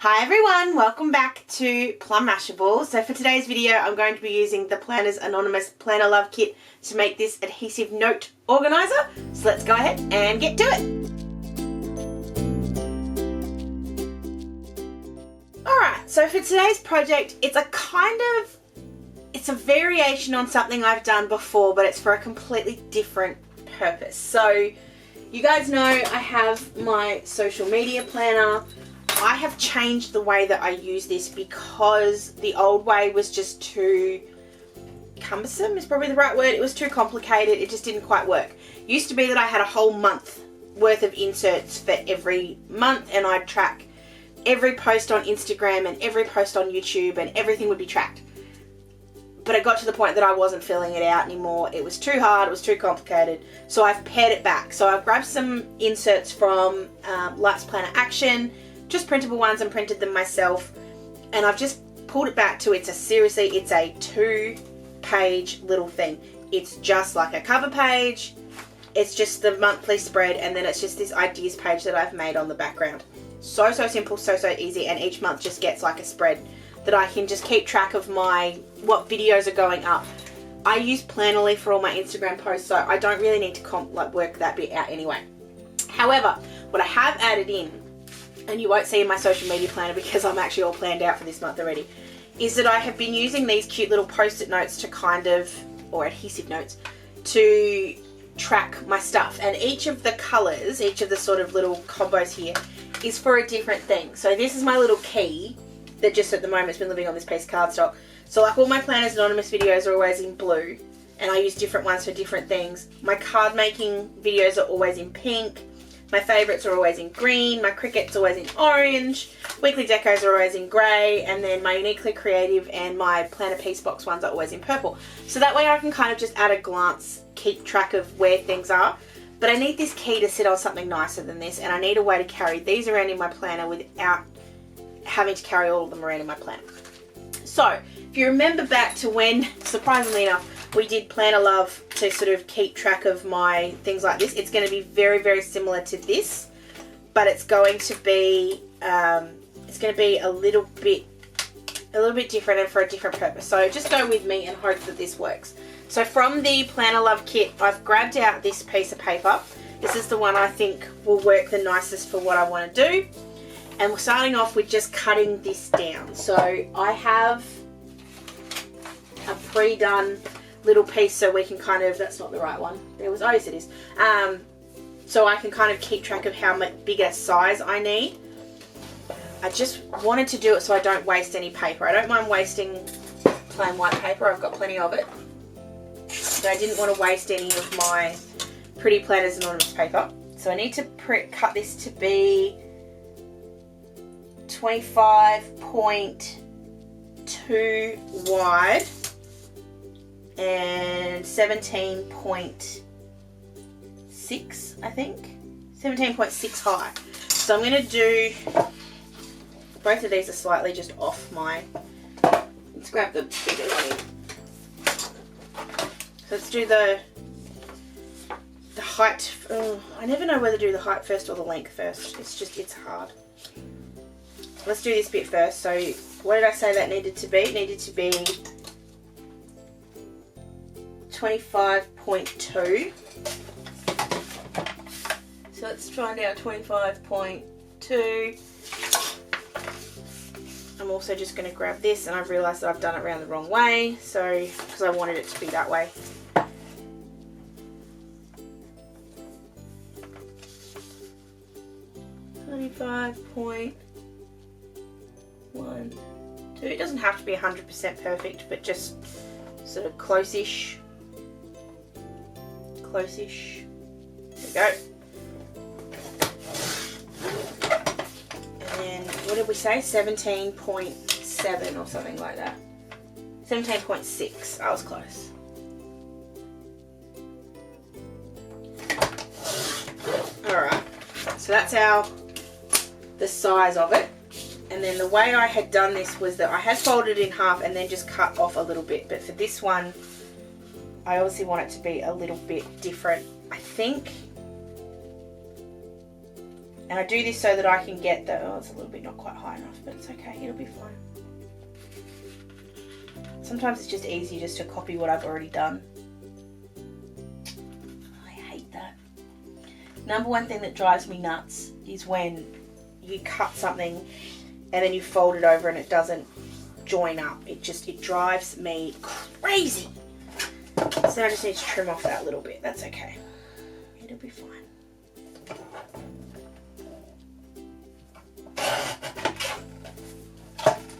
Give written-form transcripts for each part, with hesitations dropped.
Hi everyone, welcome back to Plum Mashable. So for today's video I'm going to be using the Planner's Anonymous PlannerLove kit to make this adhesive note organizer. So let's go ahead and get to it. Alright, so for today's project it's a variation on something I've done before, but it's for a completely different purpose. So you guys know I have my social media planner. I have changed the way that I use this because the old way was just too cumbersome is probably the right word. It was too complicated. It just didn't quite work. It used to be that I had a whole month worth of inserts for every month, and I'd track every post on Instagram and every post on YouTube, and everything would be tracked. But it got to the point that I wasn't filling it out anymore. It was too hard, it was too complicated. So I've pared it back. So I've grabbed some inserts from Lights Planner Action, just printable ones, and printed them myself. And I've just pulled it back to it's a 2-page little thing. It's just like a cover page. It's just the monthly spread, and then it's just this ideas page that I've made on the background. So simple, so easy, and each month just gets like a spread that I can just keep track of what videos are going up. I use Planoly for all my Instagram posts, so I don't really need to work that bit out anyway. However, what I have added in, and you won't see in my social media planner because I'm actually all planned out for this month already, is that I have been using these cute little post-it notes to or adhesive notes, to track my stuff. And each of the colours, each of the sort of little combos here, is for a different thing. So this is my little key that just at the moment has been living on this piece of cardstock. So like all my Planner's Anonymous videos are always in blue, and I use different ones for different things. My card making videos are always in pink. My favourites are always in green. My Cricut's always in orange. Weekly decos are always in grey. And then my Uniquely Creative and my Planner Piece Box ones are always in purple. So that way I can kind of just at a glance keep track of where things are. But I need this key to sit on something nicer than this, and I need a way to carry these around in my planner without having to carry all of them around in my planner. So if you remember back to when, surprisingly enough, we did PlannerLove to sort of keep track of my things like this, it's going to be very similar to this, but it's going to be a little bit different and for a different purpose. So just go with me and hope that this works. So from the PlannerLove kit, I've grabbed out this piece of paper. This is the one I think will work the nicest for what I want to do. And we're starting off with just cutting this down. So I have a pre-done little piece so we can kind of, that's not the right one. Yes it is. So I can kind of keep track of how much bigger size I need. I just wanted to do it so I don't waste any paper. I don't mind wasting plain white paper. I've got plenty of it. But I didn't want to waste any of my Pretty Planner's Anonymous paper. So I need to cut this to be 25.2 wide and 17.6, I think. 17.6 high. So I'm going to do, both of these are slightly just off my, let's grab the bigger one. So let's do the height. Oh, I never know whether to do the height first or the length first. It's hard. Let's do this bit first. So what did I say that needed to be? It needed to be 25.2. So let's find out 25.2. I'm also just going to grab this, and I've realised that I've done it around the wrong way, so because I wanted it to be that way. It doesn't have to be 100% perfect, but just sort of close-ish. There we go. And then, what did we say? 17.7 or something like that. 17.6. I was close. Alright, so that's the size of it. And then the way I had done this was that I had folded it in half and then just cut off a little bit. But for this one, I obviously want it to be a little bit different. I think And I do this so that I can get the, oh, it's a little bit not quite high enough, but it's okay, it'll be fine. Sometimes it's just easier just to copy what I've already done. I hate that. Number one thing that drives me nuts is when you cut something and then you fold it over and it doesn't join up. It drives me crazy. So I just need to trim off that little bit. That's okay. It'll be fine.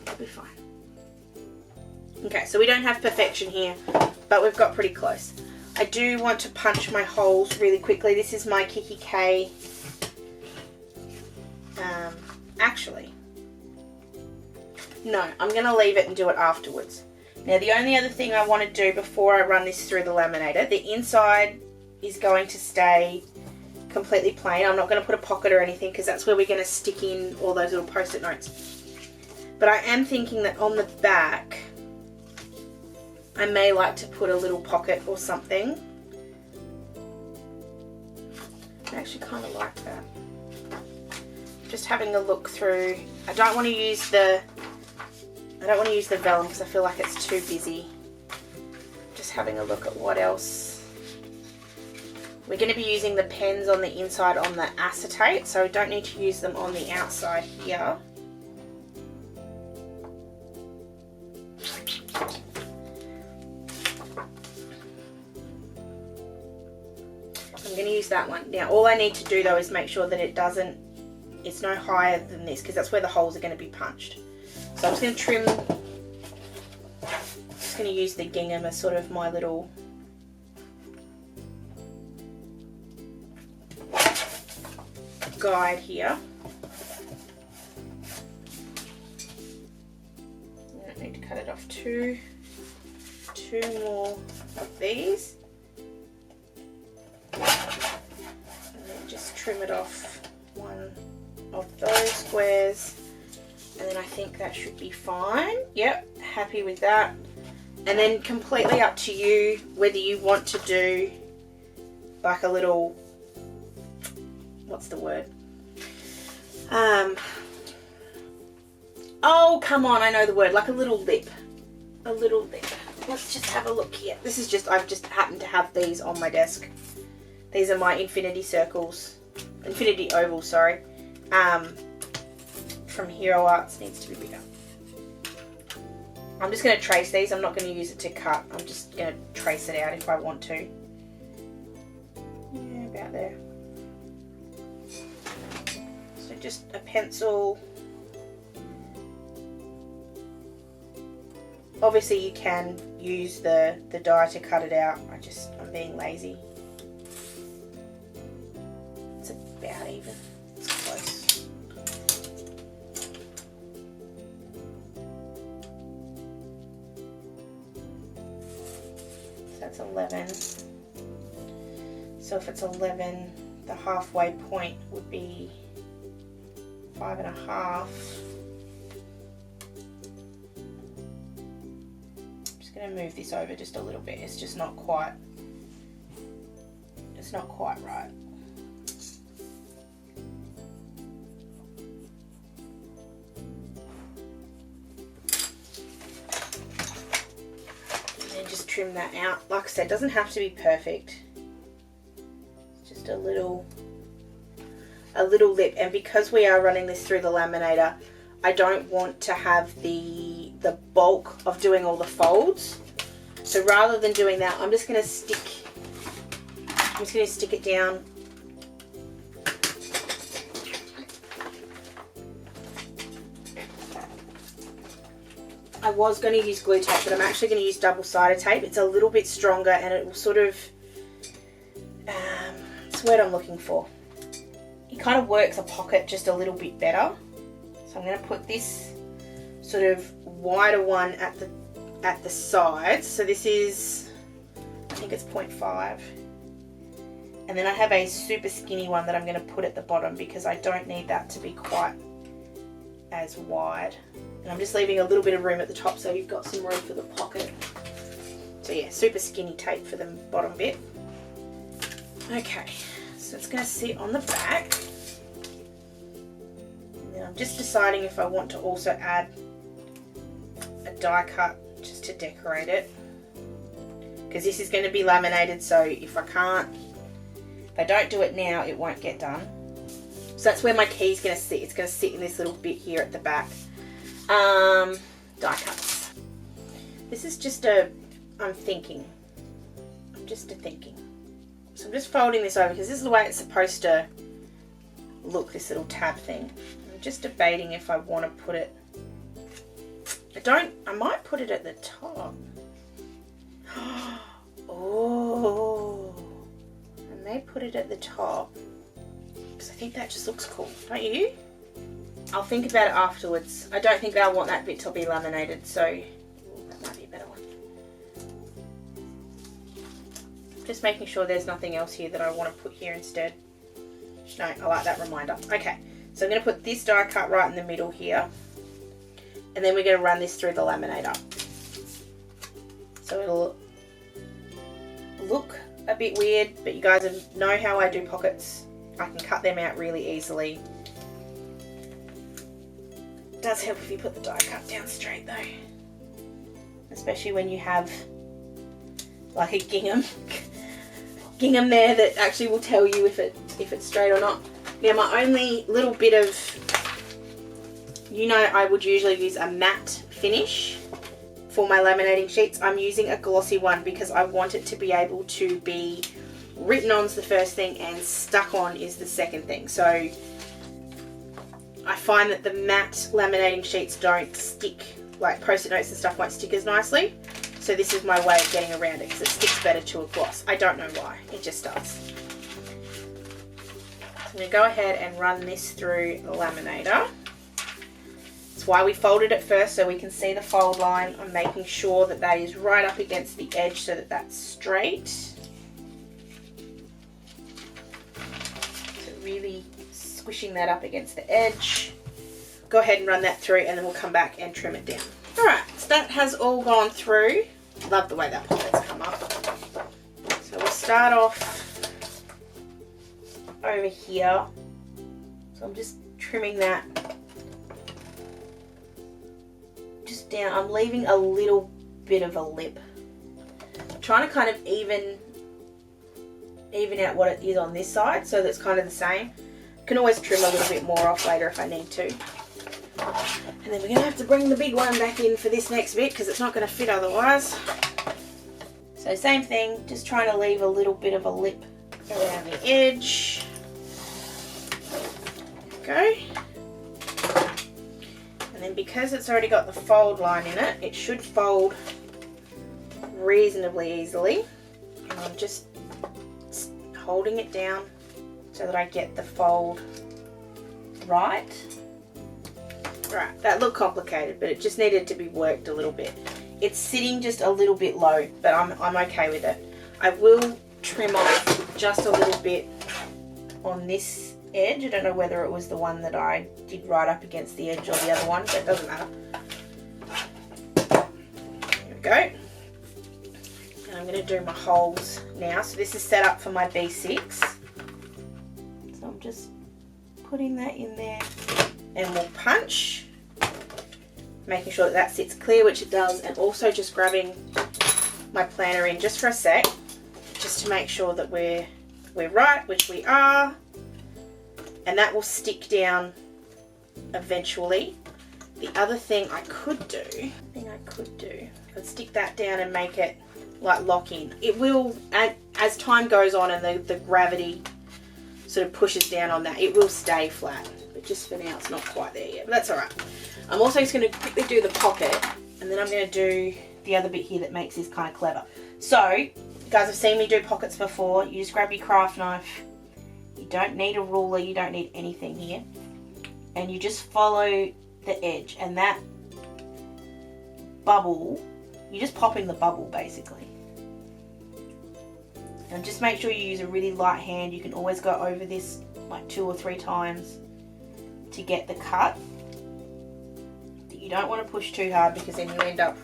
It'll be fine. Okay, so we don't have perfection here, but we've got pretty close. I do want to punch my holes really quickly. This is my Kiki K. Actually, no, I'm going to leave it and do it afterwards. Now, the only other thing I want to do before I run this through the laminator, the inside is going to stay completely plain. I'm not going to put a pocket or anything because that's where we're going to stick in all those little post-it notes. But I am thinking that on the back, I may like to put a little pocket or something. I actually kind of like that. Just having a look through. I don't want to use the vellum because I feel like it's too busy. Just having a look at what else. We're going to be using the pens on the inside on the acetate, so we don't need to use them on the outside here. I'm going to use that one. Now all I need to do though is make sure that it's no higher than this because that's where the holes are going to be punched. So I'm just going to trim, just going to use the gingham as sort of my little guide here. I don't need to cut it off two more of these. And then just trim it off one of those squares. And then I think that should be fine. Yep, happy with that. And then completely up to you whether you want to do like a little, what's the word? Oh, come on, I know the word. Like a little lip. A little lip. Let's just have a look here. This is just, I've just happened to have these on my desk. These are my infinity circles. Infinity ovals, sorry. From Hero Arts, needs to be bigger. I'm just going to trace these. I'm not going to use it to cut. I'm just going to trace it out if I want to. Yeah, about there. So just a pencil. Obviously you can use the die to cut it out. I'm being lazy. It's about even. It's close. So that's 11. So if it's 11, the halfway point would be 5.5. Going to move this over just a little bit. It's just not quite right. And then just trim that out. Like I said, it doesn't have to be perfect. It's just a little lip, and because we are running this through the laminator, I don't want to have the bulk of doing all the folds. So rather than doing that, I'm just going to stick it down. I was going to use glue tape, but I'm actually going to use double-sided tape. It's a little bit stronger and it will sort of, it's the word I'm looking for. It kind of works a pocket just a little bit better. So I'm going to put this sort of wider one at the sides. So this is, I think it's 0.5. And then I have a super skinny one that I'm going to put at the bottom because I don't need that to be quite as wide. And I'm just leaving a little bit of room at the top so you've got some room for the pocket. So yeah, super skinny tape for the bottom bit. Okay, so it's going to sit on the back. I'm just deciding if I want to also add a die cut just to decorate it, because this is going to be laminated, so if I don't do it now, it won't get done. So that's where my key's going to sit. It's going to sit in this little bit here at the back. Die cuts. This is just I'm just a thinking. So I'm just folding this over because this is the way it's supposed to look, this little tab thing. I'm just debating if I want to put it, I might put it at the top. Oh, I may put it at the top because I think that just looks cool, don't you? I'll think about it afterwards. I don't think that I want that bit to be laminated, so that might be a better one. Just making sure there's nothing else here that I want to put here instead. No, I like that reminder. Okay, so I'm going to put this die cut right in the middle here, and then we're going to run this through the laminator. So it'll look a bit weird, but you guys know how I do pockets. I can cut them out really easily. It does help if you put the die cut down straight though, especially when you have like a gingham there that actually will tell you if it's straight or not. Now my only little bit of, I would usually use a matte finish for my laminating sheets. I'm using a glossy one because I want it to be able to be written on's the first thing and stuck on is the second thing. So I find that the matte laminating sheets don't stick, like Post-it notes and stuff won't stick as nicely. So this is my way of getting around it because it sticks better to a gloss. I don't know why, it just does. So I'm going to go ahead and run this through the laminator. That's why we folded it first, so we can see the fold line. I'm making sure that that is right up against the edge so that that's straight. So really squishing that up against the edge. Go ahead and run that through and then we'll come back and trim it down. Alright, so that has all gone through. Love the way that pocket's come up. So we'll start off over here. So I'm just trimming that just down. I'm leaving a little bit of a lip. I'm trying to kind of even out what it is on this side so that's kind of the same. I can always trim a little bit more off later if I need to. And then we're going to have to bring the big one back in for this next bit because it's not going to fit otherwise. So same thing, just trying to leave a little bit of a lip around the edge. There we go. And then because it's already got the fold line in it, it should fold reasonably easily. And I'm just holding it down so that I get the fold right. Right, that looked complicated, but it just needed to be worked a little bit. It's sitting just a little bit low, but I'm okay with it. I will trim off just a little bit on this edge. I don't know whether it was the one that I did right up against the edge or the other one, but it doesn't matter. There we go. And I'm going to do my holes now. So this is set up for my B6. So I'm just putting that in there. And we'll punch, making sure that sits clear, which it does, and also just grabbing my planner in just for a sec, just to make sure that we're right, which we are, and that will stick down eventually. The other thing I could do, I'd stick that down and make it like lock in. It will, as time goes on and the gravity sort of pushes down on that, it will stay flat. Just for now it's not quite there yet, but that's alright. I'm also just going to quickly do the pocket and then I'm going to do the other bit here that makes this kind of clever. So you guys have seen me do pockets before. You just grab your craft knife, you don't need a ruler, you don't need anything here, and you just follow the edge, and that bubble, you just pop in the bubble basically. And just make sure you use a really light hand. You can always go over this like 2 or 3 times to get the cut. You don't want to push too hard because then you end up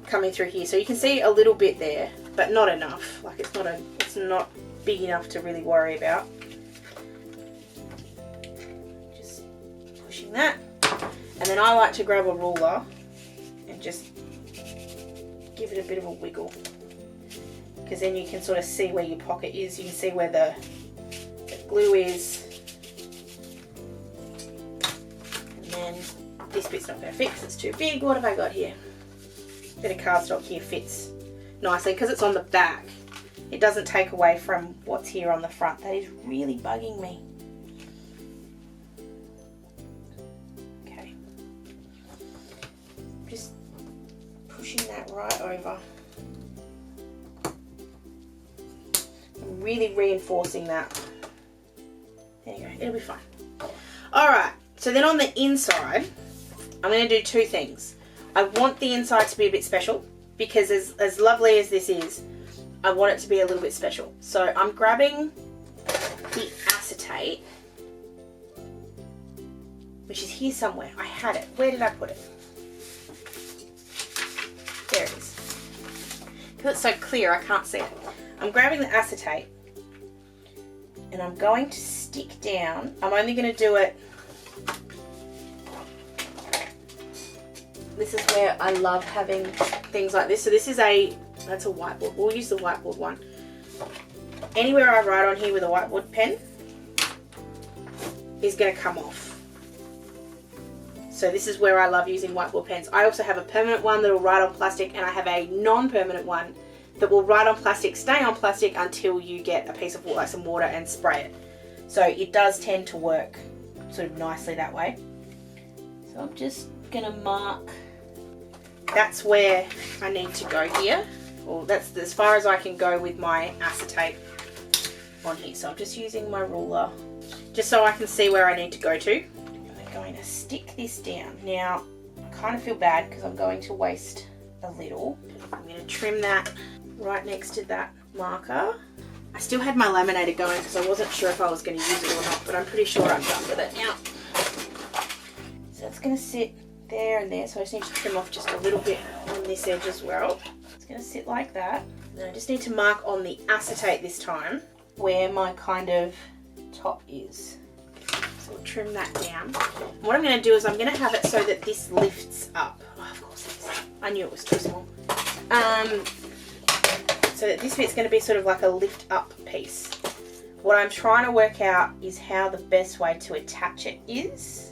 coming through here. So you can see a little bit there, but not enough. Like it's not big enough to really worry about. Just pushing that. And then I like to grab a ruler and just give it a bit of a wiggle, because then you can sort of see where your pocket is. You can see where the glue is. And then this bit's not going to fit because it's too big. What have I got here? Bit of cardstock here fits nicely because it's on the back. It doesn't take away from what's here on the front. That is really bugging me. Okay. Just pushing that right over. I'm really reinforcing that. There you go. It'll be fine. Alright. So then on the inside, I'm going to do two things. I want the inside to be a bit special because as lovely as this is, I want it to be a little bit special. So I'm grabbing the acetate, which is here somewhere. I had it. Where did I put it? There it is. Because it's so clear, I can't see it. I'm grabbing the acetate and I'm going to stick down. I'm only going to do it. This is where I love having things like this. So this is that's a whiteboard. We'll use the whiteboard one. Anywhere I write on here with a whiteboard pen is going to come off. So this is where I love using whiteboard pens. I also have a permanent one that will write on plastic, and I have a non-permanent one that will write on plastic, stay on plastic until you get a piece of like some water and spray it. So it does tend to work sort of nicely that way. So I'm just going to mark. That's where I need to go here. Well, that's as far as I can go with my acetate on here. So I'm just using my ruler just so I can see where I need to go to. I'm going to stick this down. Now, I kind of feel bad because I'm going to waste a little. I'm going to trim that right next to that marker. I still had my laminator going because I wasn't sure if I was going to use it or not, but I'm pretty sure I'm done with it now. So it's going to sit there and there, so I just need to trim off just a little bit on this edge as well. It's going to sit like that. Then I just need to mark on the acetate this time where my kind of top is. So we'll trim that down. And what I'm going to do is I'm going to have it so that this lifts up. Oh, of course it is. I knew it was too small. So that this bit's going to be sort of like a lift up piece. What I'm trying to work out is how the best way to attach it is.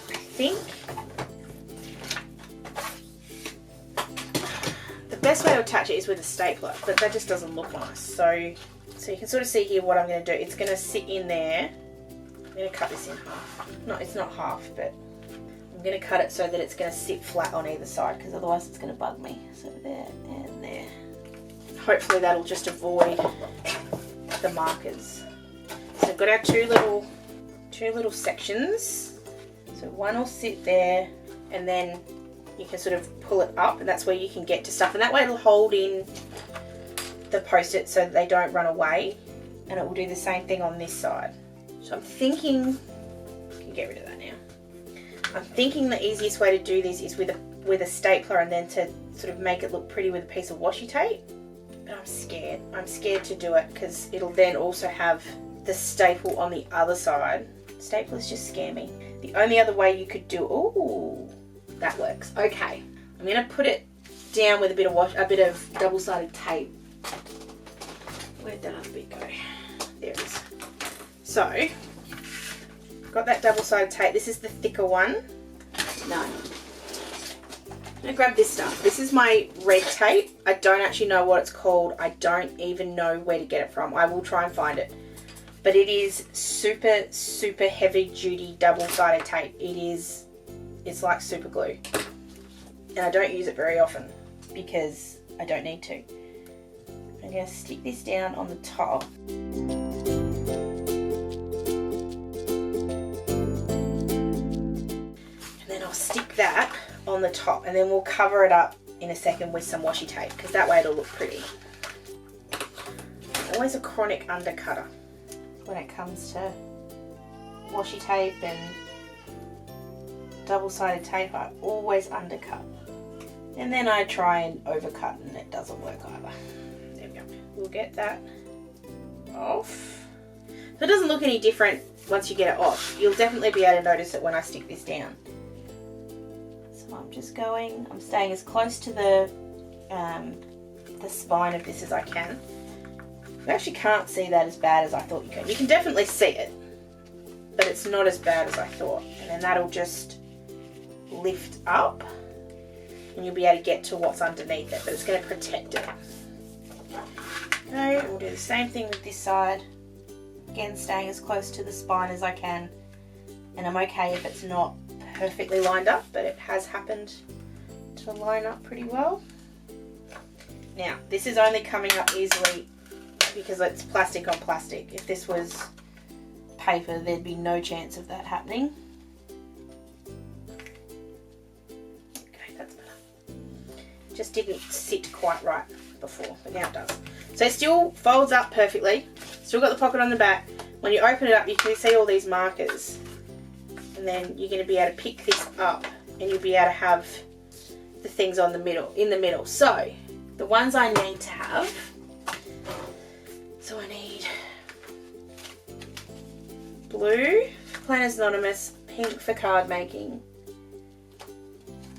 I think the best way to attach it is with a stapler, but that just doesn't look nice. So you can sort of see here what I'm going to do. It's going to sit in there. I'm going to cut this in half. No, it's not half, but I'm going to cut it so that it's going to sit flat on either side, because otherwise it's going to bug me. So there and there. Hopefully that'll just avoid the markers. So we've got our two little sections. So one will sit there, and then you can sort of pull it up, and that's where you can get to stuff. And that way it'll hold in the post-it so that they don't run away. And it will do the same thing on this side. So I'm thinking, I can get rid of that now. I'm thinking the easiest way to do this is with a stapler, and then to sort of make it look pretty with a piece of washi tape. But I'm scared. I'm scared to do it because it'll then also have the staple on the other side. Staplers just scare me. The only other way you could do, ooh, that works. Okay, I'm going to put it down with a bit of double-sided tape. Where'd that other bit go? There it is. So, I've got that double-sided tape. This is the thicker one. No. I'm going to grab this stuff. This is my red tape. I don't actually know what it's called. I don't even know where to get it from. I will try and find it. But it is super, super heavy duty double-sided tape. It's like super glue. And I don't use it very often because I don't need to. I'm going to stick this down on the top. And then I'll stick that on the top, and then we'll cover it up in a second with some washi tape, because that way it'll look pretty. I'm always a chronic undercutter when it comes to washi tape and double-sided tape. I always undercut, and then I try and overcut, and it doesn't work either. There we go. We'll get that off. So it doesn't look any different once you get it off. You'll definitely be able to notice it when I stick this down. So I'm staying as close to the spine of this as I can. You actually can't see that as bad as I thought you could. You can definitely see it, but it's not as bad as I thought. And then that'll just lift up and you'll be able to get to what's underneath it, but it's going to protect it. Okay, we'll do the same thing with this side. Again, staying as close to the spine as I can. And I'm okay if it's not perfectly lined up, but it has happened to line up pretty well. Now, this is only coming up easily because it's plastic on plastic. If this was paper, there'd be no chance of that happening. Okay, that's better. Just didn't sit quite right before, but now it does. So it still folds up perfectly. Still got the pocket on the back. When you open it up, you can see all these markers. And then you're going to be able to pick this up and you'll be able to have the things in the middle. So the ones I need to have, so I need blue for Planners Anonymous, pink for card making.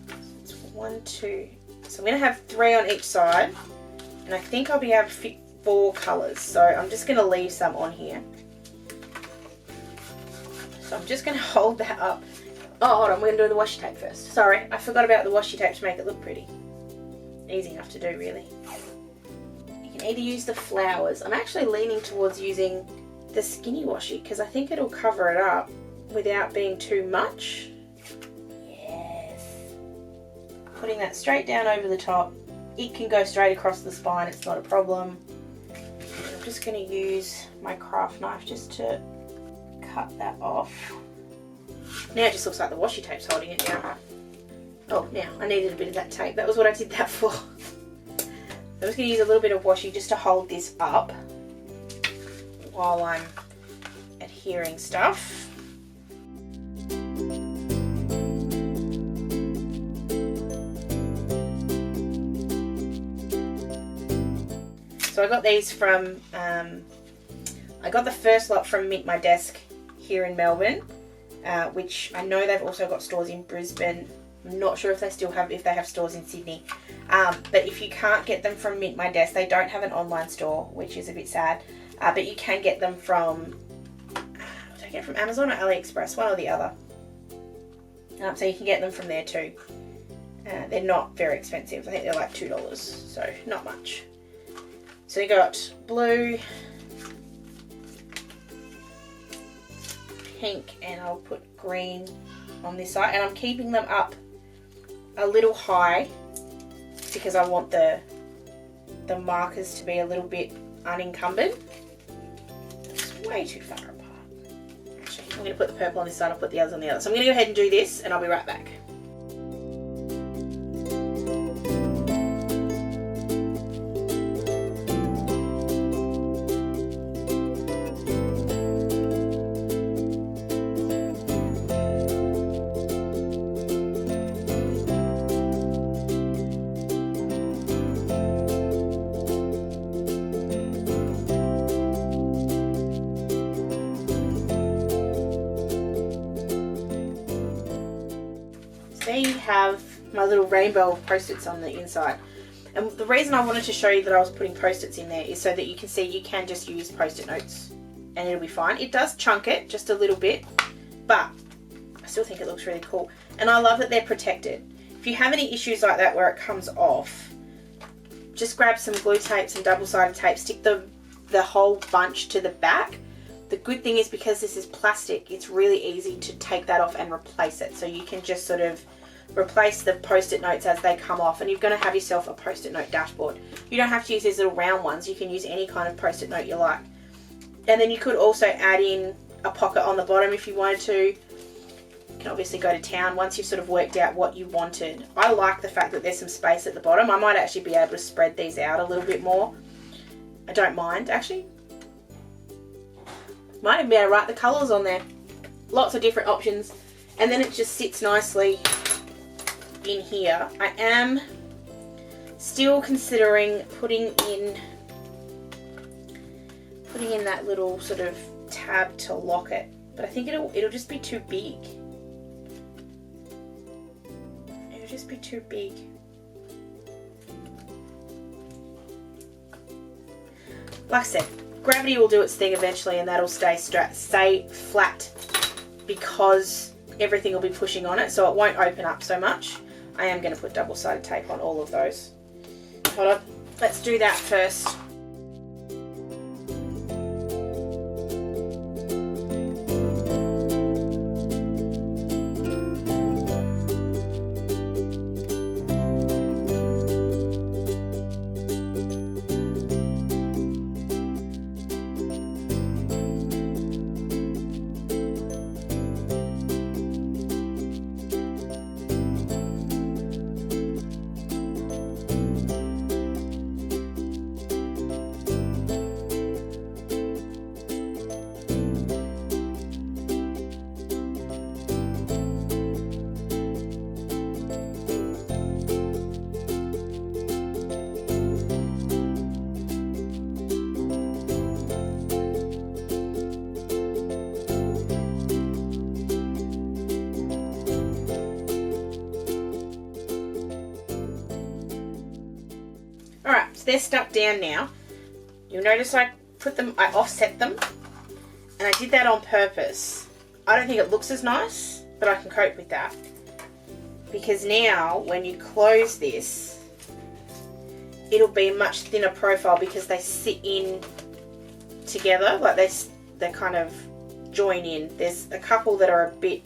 So it's 1, 2. So I'm going to have 3 on each side, and I think I'll be able to fit 4 colours. So I'm just going to leave some on here. So I'm just going to hold that up. Oh, hold on, we're going to do the washi tape first. Sorry, I forgot about the washi tape to make it look pretty. Easy enough to do, really. You can either use the flowers. I'm actually leaning towards using the skinny washi because I think it'll cover it up without being too much. Yes. Putting that straight down over the top. It can go straight across the spine, it's not a problem. I'm just going to use my craft knife just to cut that off. Now it just looks like the washi tape's holding it down. Oh, now I needed a bit of that tape. That was what I did that for. I'm just going to use a little bit of washi just to hold this up while I'm adhering stuff. So I got these from, I got the first lot from Mint My Desk here in Melbourne, which I know they've also got stores in Brisbane. I'm not sure if they have stores in Sydney. But if you can't get them from Mint My Desk, they don't have an online store, which is a bit sad. But you can get them from, did I get from Amazon or AliExpress? One or the other. So you can get them from there too. They're not very expensive. I think they're like $2, so not much. So you got blue, pink, and I'll put green on this side. And I'm keeping them up a little high because I want the markers to be a little bit unencumbered. It's way too far apart. Actually, I'm going to put the purple on this side, I'll put the others on the other. So I'm going to go ahead and do this and I'll be right back. There you have my little rainbow of post-its on the inside. And the reason I wanted to show you that I was putting post-its in there is so that you can see you can just use post-it notes and it'll be fine. It does chunk it just a little bit, but I still think it looks really cool. And I love that they're protected. If you have any issues like that where it comes off, just grab some glue tape, some double-sided tape, stick the whole bunch to the back. The good thing is because this is plastic, it's really easy to take that off and replace it. So you can just sort of replace the post-it notes as they come off, and you're going to have yourself a post-it note dashboard. You don't have to use these little round ones. You can use any kind of post-it note you like. And then you could also add in a pocket on the bottom if you wanted to. You can obviously go to town once you've sort of worked out what you wanted. I like the fact that there's some space at the bottom. I might actually be able to spread these out a little bit more. I don't mind, actually. Might even be able to write the colours on there. Lots of different options. And then it just sits nicely in here. I am still considering putting in that little sort of tab to lock it but I think it'll just be too big. It'll just be too big. Like I said, gravity will do its thing eventually, and that'll stay flat because everything will be pushing on it, so it won't open up so much. I am going to put double-sided tape on all of those. Hold on, let's do that first. Alright, so they're stuck down now. You'll notice I offset them, and I did that on purpose. I don't think it looks as nice, but I can cope with that. Because now, when you close this, it'll be a much thinner profile because they sit in together, like they kind of join in. There's a couple that are a bit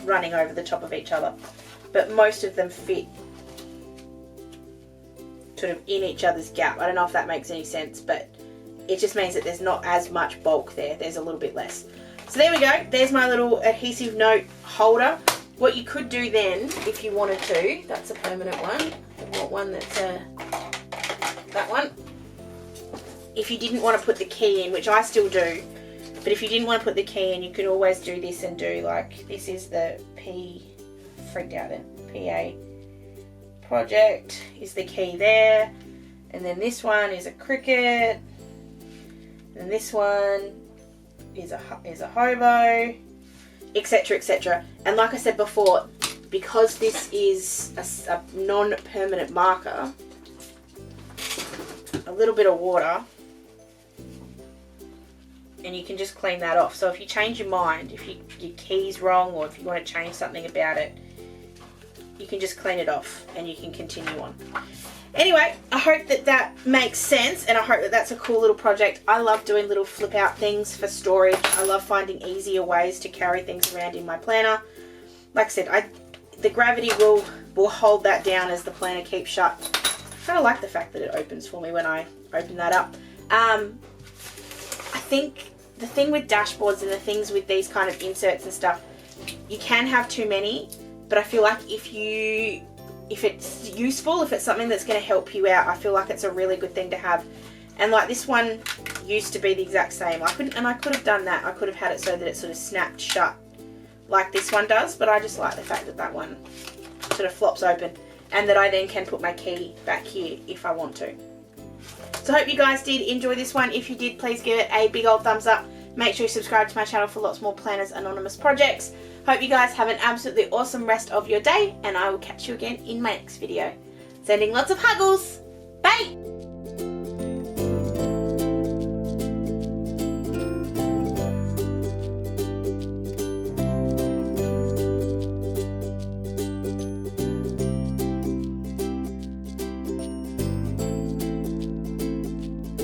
running over the top of each other, but most of them fit sort of in each other's gap. I don't know if that makes any sense, but it just means that there's not as much bulk there. There's a little bit less. So there we go. There's my little adhesive note holder. What you could do then, if you wanted to, that's a permanent one. I want one that's that one. If you didn't want to put the key in, which I still do, but if you didn't want to put the key in, you could always do this and do like, this is the PA project is the key there, and then this one is a cricket, and this one is a hobo, etc, etc. And like I said before, because this is a non-permanent marker, a little bit of water and you can just clean that off. So if you change your mind, if your key's wrong, or if you want to change something about it, you can just clean it off and you can continue on. Anyway, I hope that makes sense, and I hope that that's a cool little project. I love doing little flip out things for storage. I love finding easier ways to carry things around in my planner. Like I said, the gravity will hold that down as the planner keeps shut. I kind of like the fact that it opens for me when I open that up. I think the thing with dashboards and the things with these kind of inserts and stuff, you can have too many, but I feel like if it's useful, if it's something that's going to help you out, I feel like it's a really good thing to have. And like this one used to be the exact same. I could have done that. I could have had it so that it sort of snapped shut like this one does, but I just like the fact that that one sort of flops open and that I then can put my key back here if I want to. So I hope you guys did enjoy this one. If you did, please give it a big old thumbs up. Make sure you subscribe to my channel for lots more Planners Anonymous projects. Hope you guys have an absolutely awesome rest of your day, and I will catch you again in my next video. Sending lots of huggles. Bye!